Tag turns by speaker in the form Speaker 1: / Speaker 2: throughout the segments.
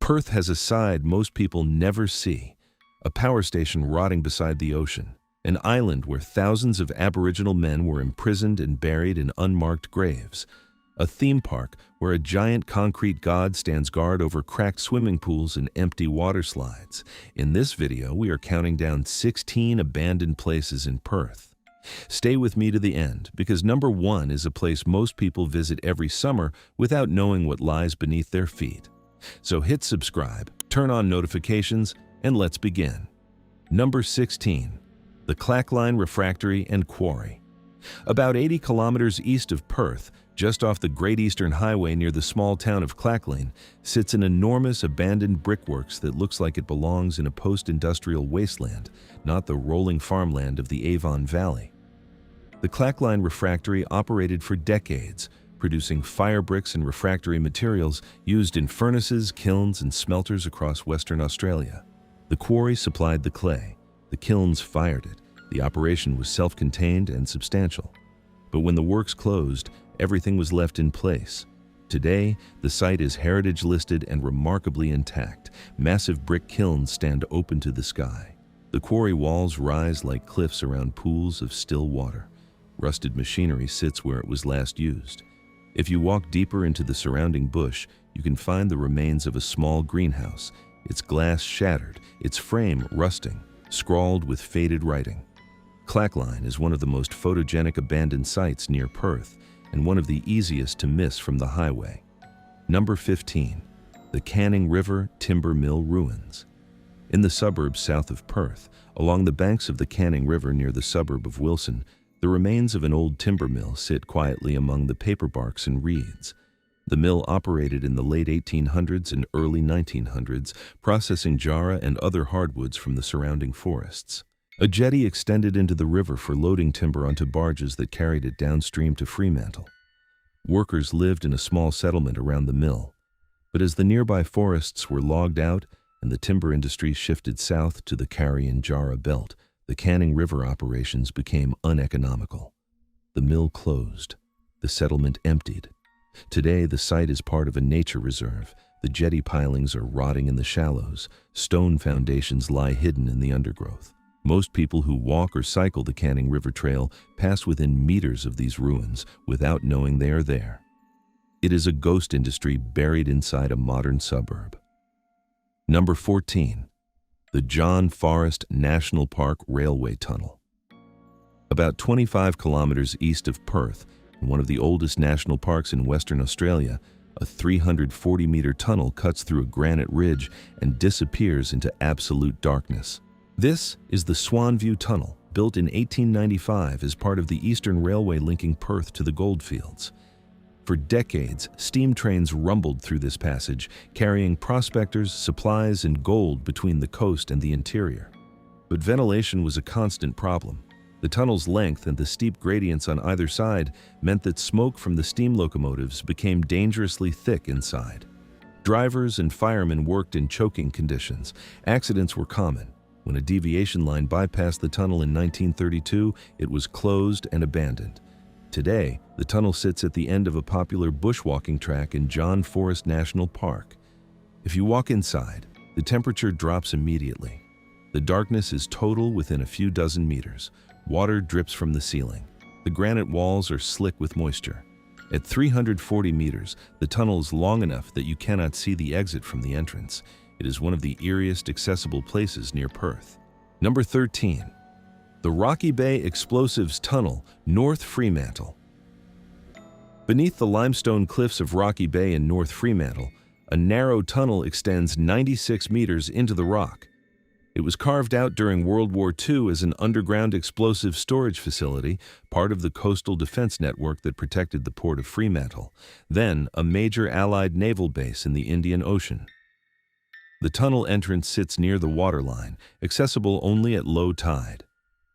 Speaker 1: Perth has a side most people never see, a power station rotting beside the ocean, an island where thousands of Aboriginal men were imprisoned and buried in unmarked graves, a theme park where a giant concrete god stands guard over cracked swimming pools and empty water slides. In this video, we are counting down 16 abandoned places in Perth. Stay with me to the end, because number 1 is a place most people visit every summer without knowing what lies beneath their feet. So hit subscribe, turn on notifications, and let's begin. Number 16. The Clackline Refractory and Quarry. About 80 kilometers east of Perth, just off the Great Eastern Highway near the small town of Clackline, sits an enormous abandoned brickworks that looks like it belongs in a post-industrial wasteland, not the rolling farmland of the Avon Valley. The Clackline Refractory operated for decades, producing fire bricks and refractory materials used in furnaces, kilns, and smelters across Western Australia. The quarry supplied the clay. The kilns fired it. The operation was self-contained and substantial. But when the works closed, everything was left in place. Today, the site is heritage listed and remarkably intact. Massive brick kilns stand open to the sky. The quarry walls rise like cliffs around pools of still water. Rusted machinery sits where it was last used. If you walk deeper into the surrounding bush, you can find the remains of a small greenhouse, its glass shattered, its frame rusting, scrawled with faded writing. Clackline is one of the most photogenic abandoned sites near Perth, and one of the easiest to miss from the highway. Number 15. The Canning River Timber Mill Ruins. In the suburbs south of Perth, along the banks of the Canning River near the suburb of Wilson, the remains of an old timber mill sit quietly among the paperbarks and reeds. The mill operated in the late 1800s and early 1900s, processing jarrah and other hardwoods from the surrounding forests. A jetty extended into the river for loading timber onto barges that carried it downstream to Fremantle. Workers lived in a small settlement around the mill, but as the nearby forests were logged out and the timber industry shifted south to the Carry and Jarrah belt, the Canning River operations became uneconomical. The mill closed. The settlement emptied. Today, the site is part of a nature reserve. The jetty pilings are rotting in the shallows. Stone foundations lie hidden in the undergrowth. Most people who walk or cycle the Canning River Trail pass within meters of these ruins without knowing they are there. It is a ghost industry buried inside a modern suburb. Number 14. The John Forest National Park Railway Tunnel. About 25 kilometers east of Perth, in one of the oldest national parks in Western Australia, a 340-meter tunnel cuts through a granite ridge and disappears into absolute darkness. This is the Swanview Tunnel, built in 1895 as part of the Eastern Railway linking Perth to the goldfields. For decades, steam trains rumbled through this passage, carrying prospectors, supplies, and gold between the coast and the interior. But ventilation was a constant problem. The tunnel's length and the steep gradients on either side meant that smoke from the steam locomotives became dangerously thick inside. Drivers and firemen worked in choking conditions. Accidents were common. When a deviation line bypassed the tunnel in 1932, it was closed and abandoned. Today, the tunnel sits at the end of a popular bushwalking track in John Forest National Park. If you walk inside, the temperature drops immediately. The darkness is total within a few dozen meters. Water drips from the ceiling. The granite walls are slick with moisture. At 340 meters, the tunnel is long enough that you cannot see the exit from the entrance. It is one of the eeriest accessible places near Perth. Number 13. The Rocky Bay Explosives Tunnel, North Fremantle. Beneath the limestone cliffs of Rocky Bay in North Fremantle, a narrow tunnel extends 96 meters into the rock. It was carved out during World War II as an underground explosive storage facility, part of the coastal defense network that protected the port of Fremantle, then a major Allied naval base in the Indian Ocean. The tunnel entrance sits near the waterline, accessible only at low tide.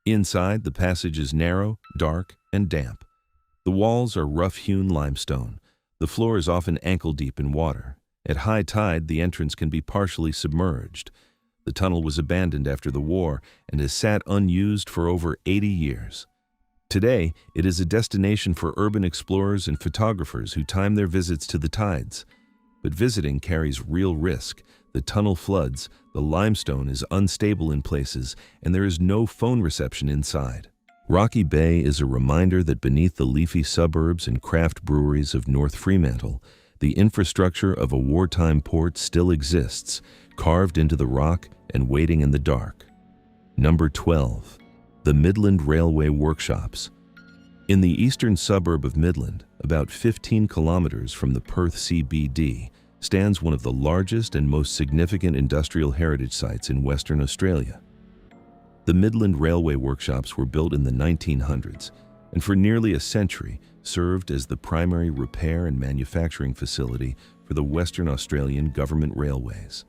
Speaker 1: Inside, the passage is narrow, dark, and damp. The walls are rough-hewn limestone. The floor is often ankle-deep in water. At high tide, the entrance can be partially submerged. The tunnel was abandoned after the war and has sat unused for over 80 years. Today, it is a destination for urban explorers and photographers who time their visits to the tides. But visiting carries real risk. The tunnel floods, the limestone is unstable in places, and there is no phone reception inside. Rocky Bay is a reminder that beneath the leafy suburbs and craft breweries of North Fremantle, the infrastructure of a wartime port still exists, carved into the rock and waiting in the dark. Number 12. The Midland Railway Workshops. In the eastern suburb of Midland, about 15 kilometers from the Perth CBD, stands one of the largest and most significant industrial heritage sites in Western Australia. The Midland Railway Workshops were built in the 1900s and for nearly a century served as the primary repair and manufacturing facility for the Western Australian government railways.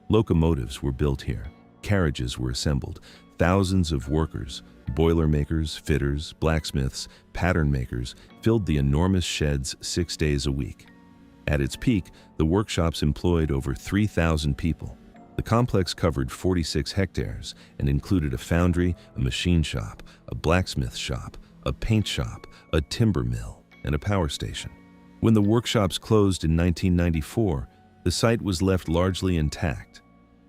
Speaker 1: Locomotives were built here, carriages were assembled, thousands of workers, boilermakers, fitters, blacksmiths, pattern makers filled the enormous sheds 6 days a week. At its peak, the workshops employed over 3,000 people. The complex covered 46 hectares and included a foundry, a machine shop, a blacksmith shop, a paint shop, a timber mill, and a power station. When the workshops closed in 1994, the site was left largely intact.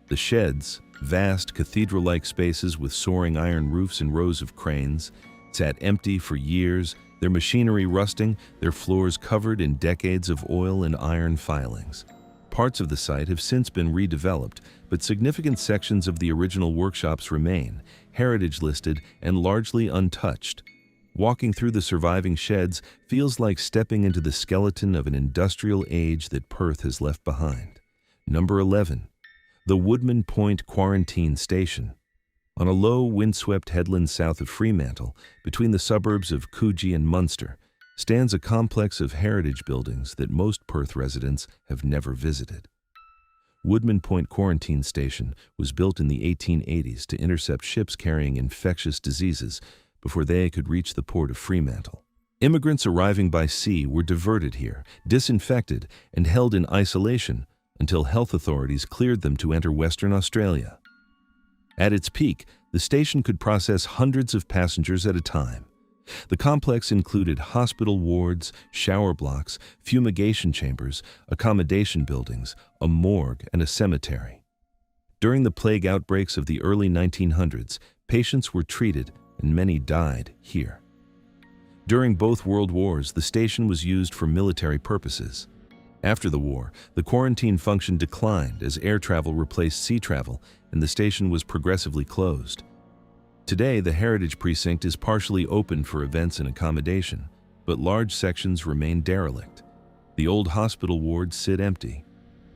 Speaker 1: The sheds, vast cathedral-like spaces with soaring iron roofs and rows of cranes, sat empty for years, their machinery rusting, their floors covered in decades of oil and iron filings. Parts of the site have since been redeveloped, but significant sections of the original workshops remain, heritage-listed and largely untouched. Walking through the surviving sheds feels like stepping into the skeleton of an industrial age that Perth has left behind. Number 11. The Woodman Point Quarantine Station. On a low, windswept headland south of Fremantle, between the suburbs of Coogee and Munster, stands a complex of heritage buildings that most Perth residents have never visited. Woodman Point Quarantine Station was built in the 1880s to intercept ships carrying infectious diseases before they could reach the port of Fremantle. Immigrants arriving by sea were diverted here, disinfected, and held in isolation until health authorities cleared them to enter Western Australia. At its peak, the station could process hundreds of passengers at a time. The complex included hospital wards, shower blocks, fumigation chambers, accommodation buildings, a morgue, and a cemetery. During the plague outbreaks of the early 1900s, patients were treated and many died here. During both World Wars, the station was used for military purposes. After the war, the quarantine function declined as air travel replaced sea travel, and the station was progressively closed. Today, the Heritage Precinct is partially open for events and accommodation, but large sections remain derelict. The old hospital wards sit empty.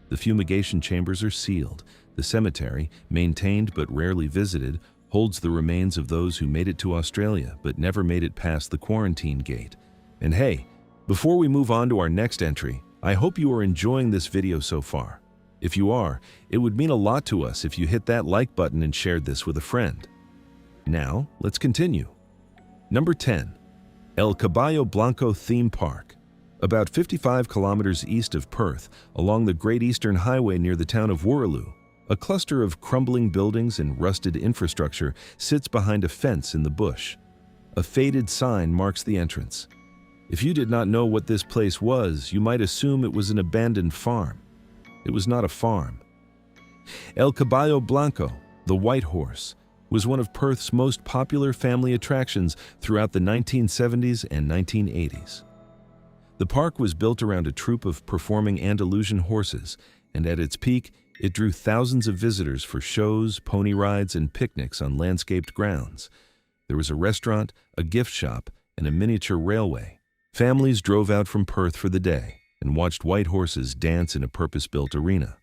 Speaker 1: The fumigation chambers are sealed. The cemetery, maintained but rarely visited, holds the remains of those who made it to Australia but never made it past the quarantine gate. And hey, before we move on to our next entry, I hope you are enjoying this video so far. If you are, it would mean a lot to us if you hit that like button and shared this with a friend. Now, let's continue. Number 10. El Caballo Blanco Theme Park. About 55 kilometers east of Perth, along the Great Eastern Highway near the town of Woolloomooloo, a cluster of crumbling buildings and rusted infrastructure sits behind a fence in the bush. A faded sign marks the entrance. If you did not know what this place was, you might assume it was an abandoned farm. It was not a farm. El Caballo Blanco, the White Horse, was one of Perth's most popular family attractions throughout the 1970s and 1980s. The park was built around a troupe of performing Andalusian horses, and at its peak, it drew thousands of visitors for shows, pony rides, and picnics on landscaped grounds. There was a restaurant, a gift shop, and a miniature railway. Families drove out from Perth for the day and watched white horses dance in a purpose-built arena.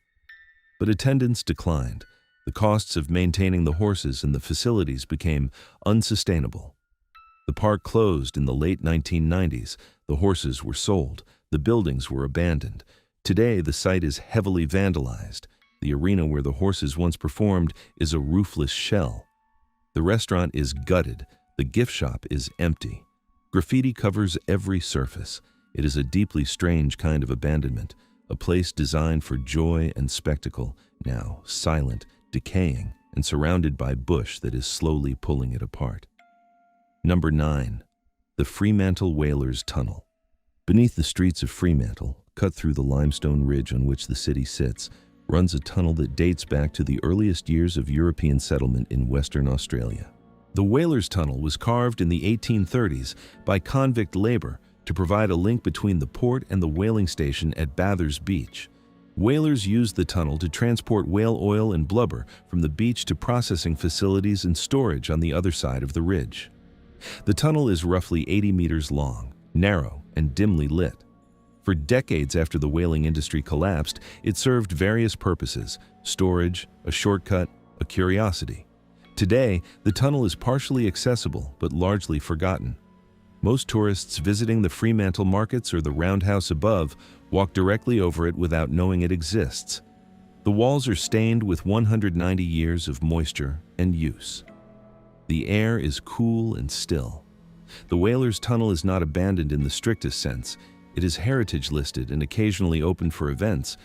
Speaker 1: But attendance declined. The costs of maintaining the horses and the facilities became unsustainable. The park closed in the late 1990s. The horses were sold. The buildings were abandoned. Today, the site is heavily vandalized. The arena where the horses once performed is a roofless shell. The restaurant is gutted. The gift shop is empty. Graffiti covers every surface. It is a deeply strange kind of abandonment, a place designed for joy and spectacle, now silent, decaying, and surrounded by bush that is slowly pulling it apart. Number 9. The Fremantle Whalers Tunnel. Beneath the streets of Fremantle, cut through the limestone ridge on which the city sits, runs a tunnel that dates back to the earliest years of European settlement in Western Australia. The Whalers Tunnel was carved in the 1830s by convict labor to provide a link between the port and the whaling station at Bathurst Beach. Whalers used the tunnel to transport whale oil and blubber from the beach to processing facilities and storage on the other side of the ridge. The tunnel is roughly 80 meters long, narrow, and dimly lit. For decades after the whaling industry collapsed, it served various purposes: storage, a shortcut, a curiosity. Today, the tunnel is partially accessible but largely forgotten. Most tourists visiting the Fremantle markets or the roundhouse above walk directly over it without knowing it exists. The walls are stained with 190 years of moisture and use. The air is cool and still. The Whalers Tunnel is not abandoned in the strictest sense. It is heritage listed and occasionally open for events,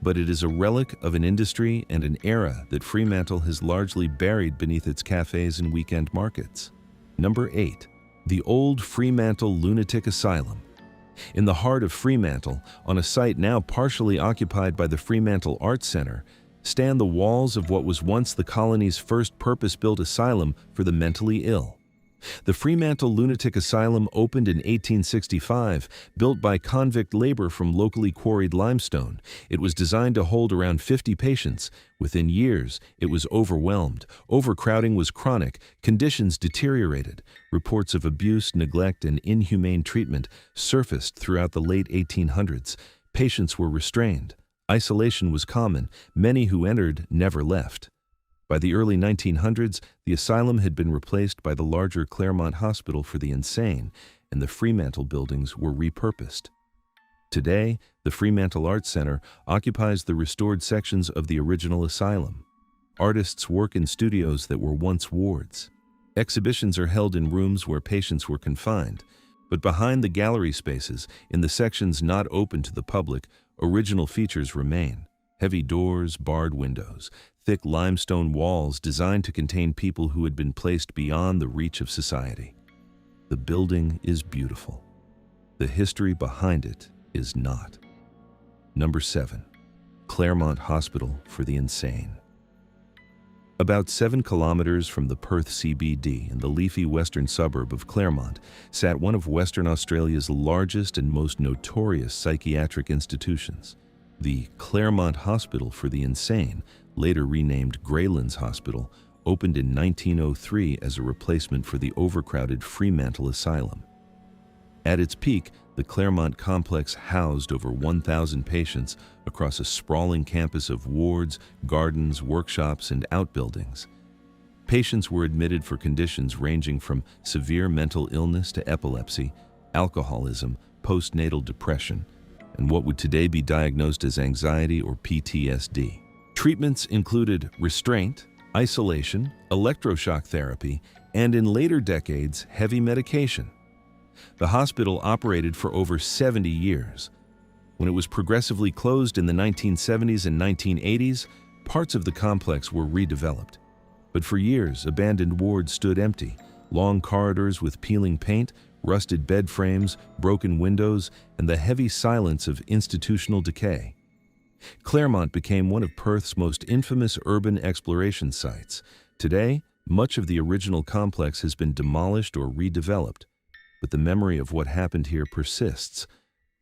Speaker 1: but it is a relic of an industry and an era that Fremantle has largely buried beneath its cafes and weekend markets. Number 8. The Old Fremantle Lunatic Asylum. In the heart of Fremantle, on a site now partially occupied by the Fremantle Arts Centre, stand the walls of what was once the colony's first purpose-built asylum for the mentally ill. The Fremantle Lunatic Asylum opened in 1865, built by convict labor from locally quarried limestone. It was designed to hold around 50 patients. Within years, it was overwhelmed. Overcrowding was chronic. Conditions deteriorated. Reports of abuse, neglect, and inhumane treatment surfaced throughout the late 1800s. Patients were restrained. Isolation was common. Many who entered never left. By the early 1900s, the asylum had been replaced by the larger Claremont Hospital for the Insane, and the Fremantle buildings were repurposed. Today, the Fremantle Arts Centre occupies the restored sections of the original asylum. Artists work in studios that were once wards. Exhibitions are held in rooms where patients were confined, but behind the gallery spaces, in the sections not open to the public, original features remain. Heavy doors, barred windows, thick limestone walls designed to contain people who had been placed beyond the reach of society. The building is beautiful. The history behind it is not. Number 7. Claremont Hospital for the Insane. About 7 kilometers from the Perth CBD in the leafy western suburb of Claremont sat one of Western Australia's largest and most notorious psychiatric institutions. The Claremont Hospital for the Insane, later renamed Greylands Hospital, opened in 1903 as a replacement for the overcrowded Fremantle Asylum. At its peak, the Claremont complex housed over 1,000 patients across a sprawling campus of wards, gardens, workshops, and outbuildings. Patients were admitted for conditions ranging from severe mental illness to epilepsy, alcoholism, postnatal depression, and what would today be diagnosed as anxiety or PTSD. Treatments included restraint, isolation, electroshock therapy, and in later decades, heavy medication. The hospital operated for over 70 years. When it was progressively closed in the 1970s and 1980s, parts of the complex were redeveloped. But for years, abandoned wards stood empty, long corridors with peeling paint, rusted bed frames, broken windows, and the heavy silence of institutional decay. Claremont became one of Perth's most infamous urban exploration sites. Today, much of the original complex has been demolished or redeveloped, but the memory of what happened here persists.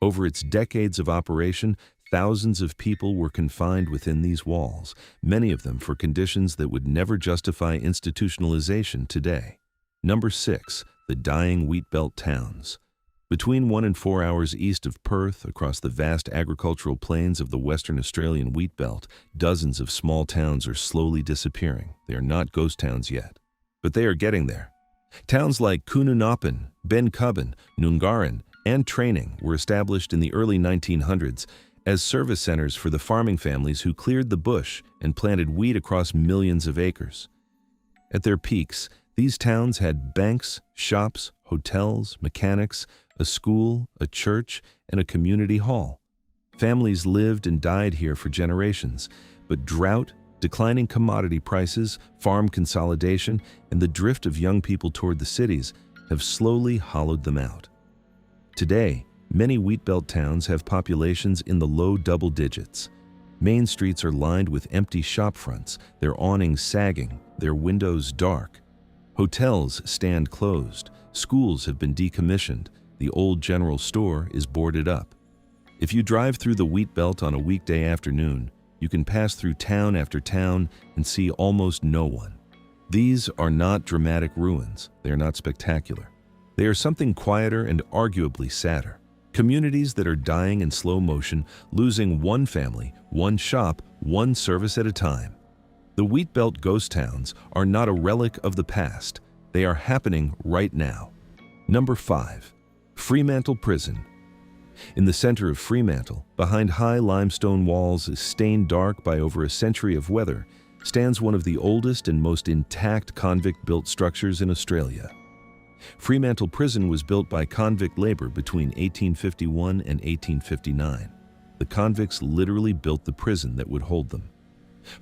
Speaker 1: Over its decades of operation, thousands of people were confined within these walls, many of them for conditions that would never justify institutionalization today. Number 6. The dying wheat belt towns. Between 1 and 4 hours east of Perth, across the vast agricultural plains of the Western Australian wheat belt, dozens of small towns are slowly disappearing. They are not ghost towns yet, but they are getting there. Towns like Coonawnapin, Bencubbin, Noongarin, and Training were established in the early 1900s as service centers for the farming families who cleared the bush and planted wheat across millions of acres. At their peaks, these towns had banks, shops, hotels, mechanics, a school, a church, and a community hall. Families lived and died here for generations, but drought, declining commodity prices, farm consolidation, and the drift of young people toward the cities have slowly hollowed them out. Today, many wheatbelt towns have populations in the low double digits. Main streets are lined with empty shop fronts, their awnings sagging, their windows dark. Hotels stand closed, schools have been decommissioned, the old general store is boarded up. If you drive through the wheat belt on a weekday afternoon, you can pass through town after town and see almost no one. These are not dramatic ruins, they are not spectacular. They are something quieter and arguably sadder. Communities that are dying in slow motion, losing one family, one shop, one service at a time. The wheat belt ghost towns are not a relic of the past, they are happening right now. Number 5. Fremantle Prison. In the center of Fremantle, behind high limestone walls stained dark by over a century of weather, stands one of the oldest and most intact convict-built structures in Australia. Fremantle Prison was built by convict labor between 1851 and 1859. The convicts literally built the prison that would hold them.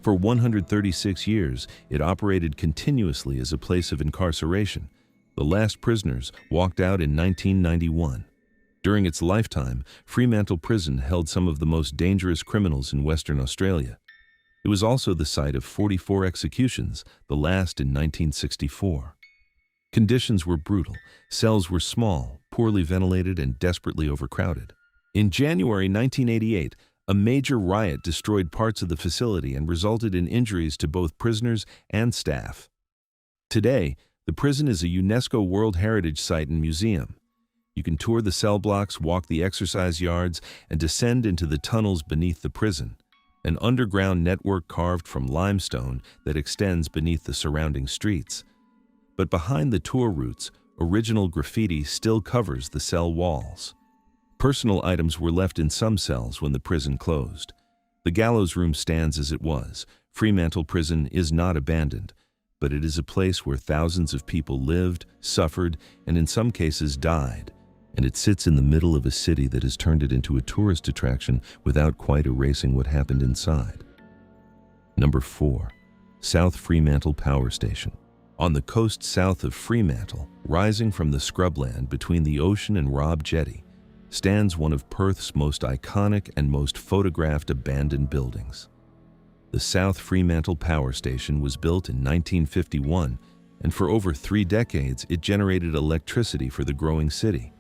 Speaker 1: For 136 years, it operated continuously as a place of incarceration. The last prisoners walked out in 1991. During its lifetime, Fremantle Prison held some of the most dangerous criminals in Western Australia. It was also the site of 44 executions, the last in 1964. Conditions were brutal. Cells were small, poorly ventilated, and desperately overcrowded. In January 1988, a major riot destroyed parts of the facility and resulted in injuries to both prisoners and staff. Today, the prison is a UNESCO World Heritage Site and museum. You can tour the cell blocks, walk the exercise yards, and descend into the tunnels beneath the prison, an underground network carved from limestone that extends beneath the surrounding streets. But behind the tour routes, original graffiti still covers the cell walls. Personal items were left in some cells when the prison closed. The gallows room stands as it was. Fremantle Prison is not abandoned, but it is a place where thousands of people lived, suffered, and in some cases died. And it sits in the middle of a city that has turned it into a tourist attraction without quite erasing what happened inside. Number 4. South Fremantle Power Station. On the coast south of Fremantle, rising from the scrubland between the ocean and Robb Jetty, stands one of Perth's most iconic and most photographed abandoned buildings. The South Fremantle Power Station was built in 1951, and for over 3 decades it generated electricity for the growing city.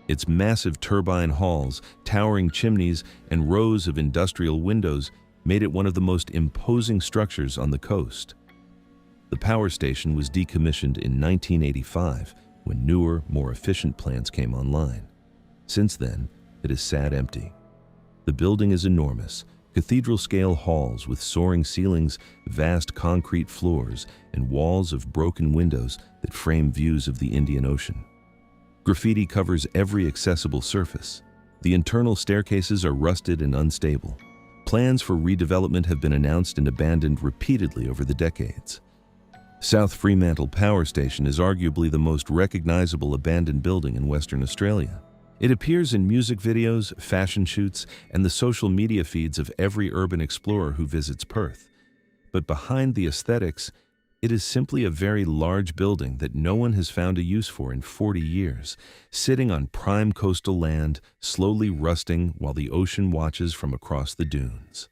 Speaker 1: Its massive turbine halls, towering chimneys, and rows of industrial windows made it one of the most imposing structures on the coast. The power station was decommissioned in 1985 when newer, more efficient plants came online. Since then, it has sat empty. The building is enormous, cathedral-scale halls with soaring ceilings, vast concrete floors, and walls of broken windows that frame views of the Indian Ocean. Graffiti covers every accessible surface. The internal staircases are rusted and unstable. Plans for redevelopment have been announced and abandoned repeatedly over the decades. South Fremantle Power Station is arguably the most recognizable abandoned building in Western Australia. It appears in music videos, fashion shoots, and the social media feeds of every urban explorer who visits Perth. But behind the aesthetics, it is simply a very large building that no one has found a use for in 40 years, sitting on prime coastal land, slowly rusting while the ocean watches from across the dunes.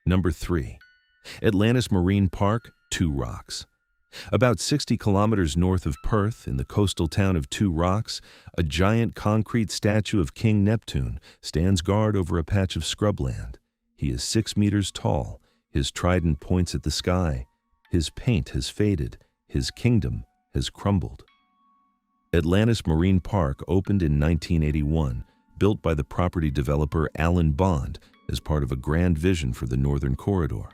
Speaker 1: Number 3. Atlantis Marine Park, Two Rocks. About 60 kilometers north of Perth, in the coastal town of Two Rocks, a giant concrete statue of King Neptune stands guard over a patch of scrubland. He is 6 meters tall, his trident points at the sky. His paint has faded, his kingdom has crumbled. Atlantis Marine Park opened in 1981, built by the property developer Alan Bond as part of a grand vision for the Northern Corridor.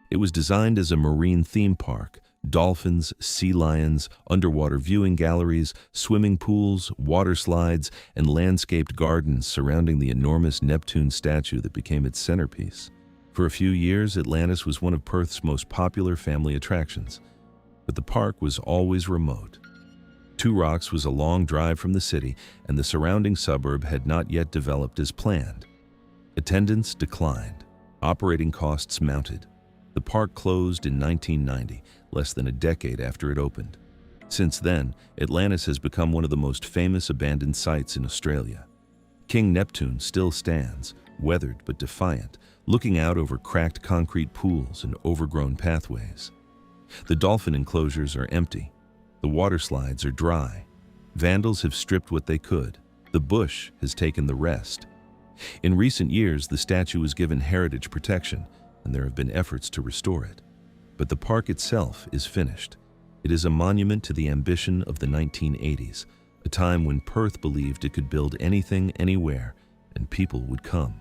Speaker 1: It was designed as a marine theme park: dolphins, sea lions, underwater viewing galleries, swimming pools, water slides, and landscaped gardens surrounding the enormous Neptune statue that became its centerpiece. For a few years, Atlantis was one of Perth's most popular family attractions, but the park was always remote. Two Rocks was a long drive from the city, and the surrounding suburb had not yet developed as planned. Attendance declined. Operating costs mounted. The park closed in 1990, less than a decade after it opened. Since then, Atlantis has become one of the most famous abandoned sites in Australia. King Neptune still stands, weathered but defiant, looking out over cracked concrete pools and overgrown pathways. The dolphin enclosures are empty. The water slides are dry. Vandals have stripped what they could. The bush has taken the rest. In recent years, the statue was given heritage protection, and there have been efforts to restore it. But the park itself is finished. It is a monument to the ambition of the 1980s, a time when Perth believed it could build anything, anywhere, and people would come.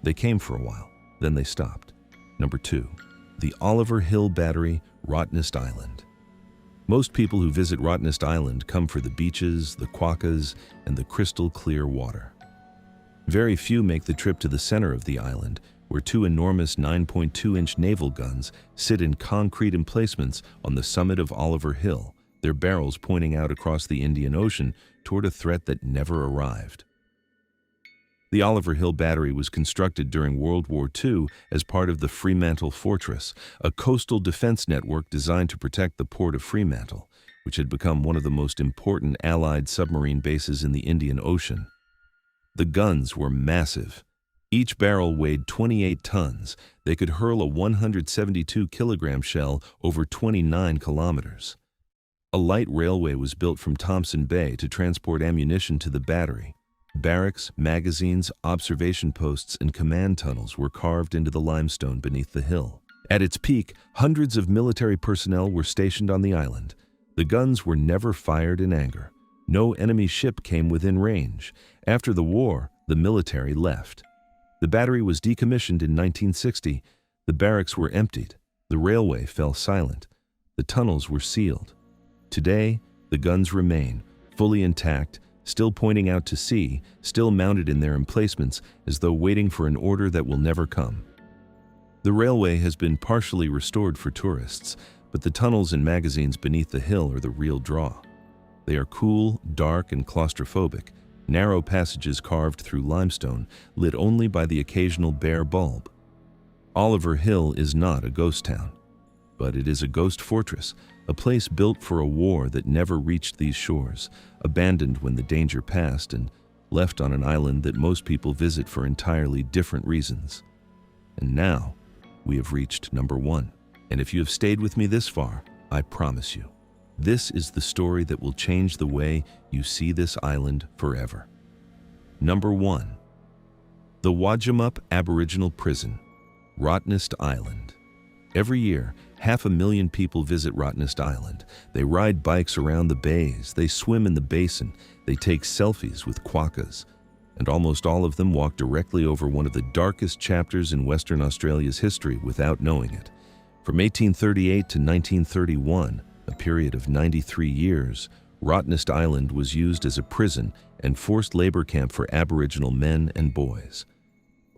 Speaker 1: They came for a while, then they stopped. Number 2, the Oliver Hill Battery, Rottnest Island. Most people who visit Rottnest Island come for the beaches, the quokkas, and the crystal clear water. Very few make the trip to the center of the island, where 2 enormous 9.2-inch naval guns sit in concrete emplacements on the summit of Oliver Hill, their barrels pointing out across the Indian Ocean toward a threat that never arrived. The Oliver Hill Battery was constructed during World War II as part of the Fremantle Fortress, a coastal defense network designed to protect the port of Fremantle, which had become one of the most important Allied submarine bases in the Indian Ocean. The guns were massive. Each barrel weighed 28 tons. They could hurl a 172-kilogram shell over 29 kilometers. A light railway was built from Thompson Bay to transport ammunition to the battery. Barracks, magazines, observation posts, and command tunnels were carved into the limestone beneath the hill. At its peak, hundreds of military personnel were stationed on the island. The guns were never fired in anger. No enemy ship came within range. After the war, the military left. The battery was decommissioned in 1960. The barracks were emptied. The railway fell silent. The tunnels were sealed. Today, the guns remain, fully intact, still pointing out to sea, still mounted in their emplacements as though waiting for an order that will never come. The railway has been partially restored for tourists, but the tunnels and magazines beneath the hill are the real draw. They are cool, dark, and claustrophobic, narrow passages carved through limestone, lit only by the occasional bare bulb. Oliver Hill is not a ghost town, but it is a ghost fortress, a place built for a war that never reached these shores, abandoned when the danger passed and left on an island that most people visit for entirely different reasons. And now, we have reached number 1. And if you have stayed with me this far, I promise you, this is the story that will change the way you see this island forever. Number 1. The Wajamup Aboriginal Prison, Rottnest Island. Every year, 500,000 people visit Rottnest Island. They ride bikes around the bays, they swim in the basin, they take selfies with quokkas, and almost all of them walk directly over one of the darkest chapters in Western Australia's history without knowing it. From 1838 to 1931, a period of 93 years, Rottnest Island was used as a prison and forced labor camp for Aboriginal men and boys.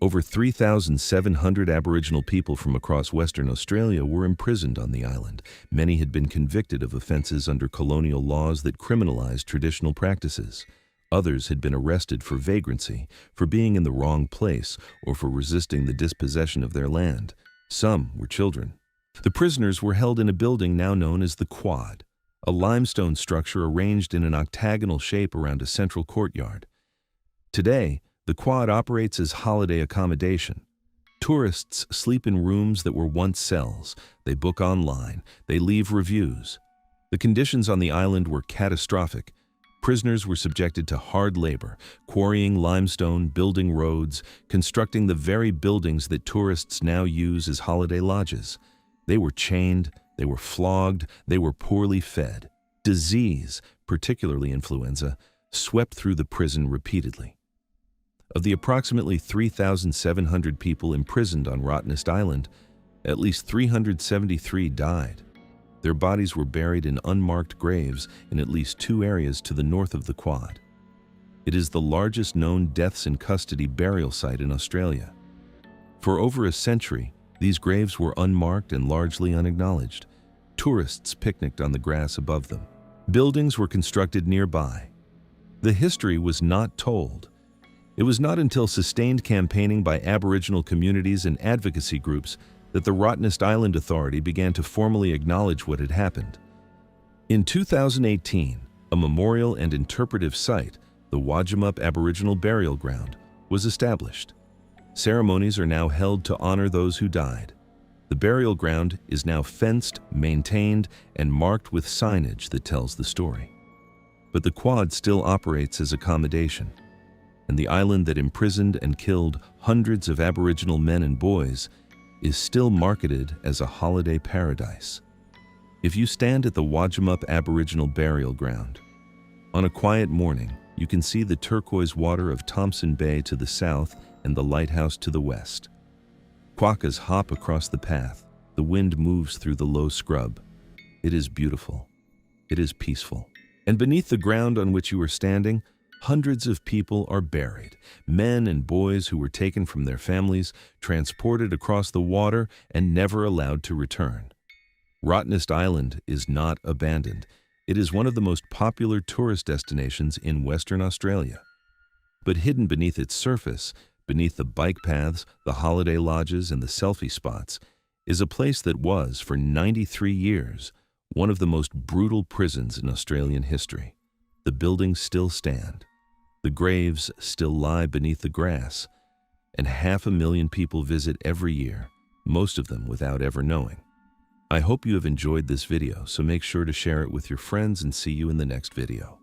Speaker 1: Over 3,700 Aboriginal people from across Western Australia were imprisoned on the island. Many had been convicted of offences under colonial laws that criminalized traditional practices. Others had been arrested for vagrancy, for being in the wrong place, or for resisting the dispossession of their land. Some were children. The prisoners were held in a building now known as the Quad, a limestone structure arranged in an octagonal shape around a central courtyard. Today, the Quad operates as holiday accommodation. Tourists sleep in rooms that were once cells. They book online. They leave reviews. The conditions on the island were catastrophic. Prisoners were subjected to hard labor, quarrying limestone, building roads, constructing the very buildings that tourists now use as holiday lodges. They were chained, they were flogged, they were poorly fed. Disease, particularly influenza, swept through the prison repeatedly. Of the approximately 3,700 people imprisoned on Rottnest Island, at least 373 died. Their bodies were buried in unmarked graves in at least 2 areas to the north of the Quad. It is the largest known deaths in custody burial site in Australia. For over a century, these graves were unmarked and largely unacknowledged. Tourists picnicked on the grass above them. Buildings were constructed nearby. The history was not told. It was not until sustained campaigning by Aboriginal communities and advocacy groups that the Rottnest Island Authority began to formally acknowledge what had happened. In 2018, a memorial and interpretive site, the Wajamup Aboriginal Burial Ground was established. Ceremonies are now held to honor those who died. The burial ground is now fenced, maintained, and marked with signage that tells the story. But the quad still operates as accommodation, and the island that imprisoned and killed hundreds of Aboriginal men and boys is still marketed as a holiday paradise. If you stand at the Wajamup Aboriginal Burial Ground, on a quiet morning, you can see the turquoise water of Thompson Bay to the south and the lighthouse to the west. Quokkas hop across the path. The wind moves through the low scrub. It is beautiful. It is peaceful. And beneath the ground on which you are standing, hundreds of people are buried, men and boys who were taken from their families, transported across the water, and never allowed to return. Rottnest Island is not abandoned. It is one of the most popular tourist destinations in Western Australia. But hidden beneath its surface, beneath the bike paths, the holiday lodges, and the selfie spots, is a place that was, for 93 years, one of the most brutal prisons in Australian history. The buildings still stand. The graves still lie beneath the grass, and 500,000 people visit every year, most of them without ever knowing. I hope you have enjoyed this video, so make sure to share it with your friends and see you in the next video.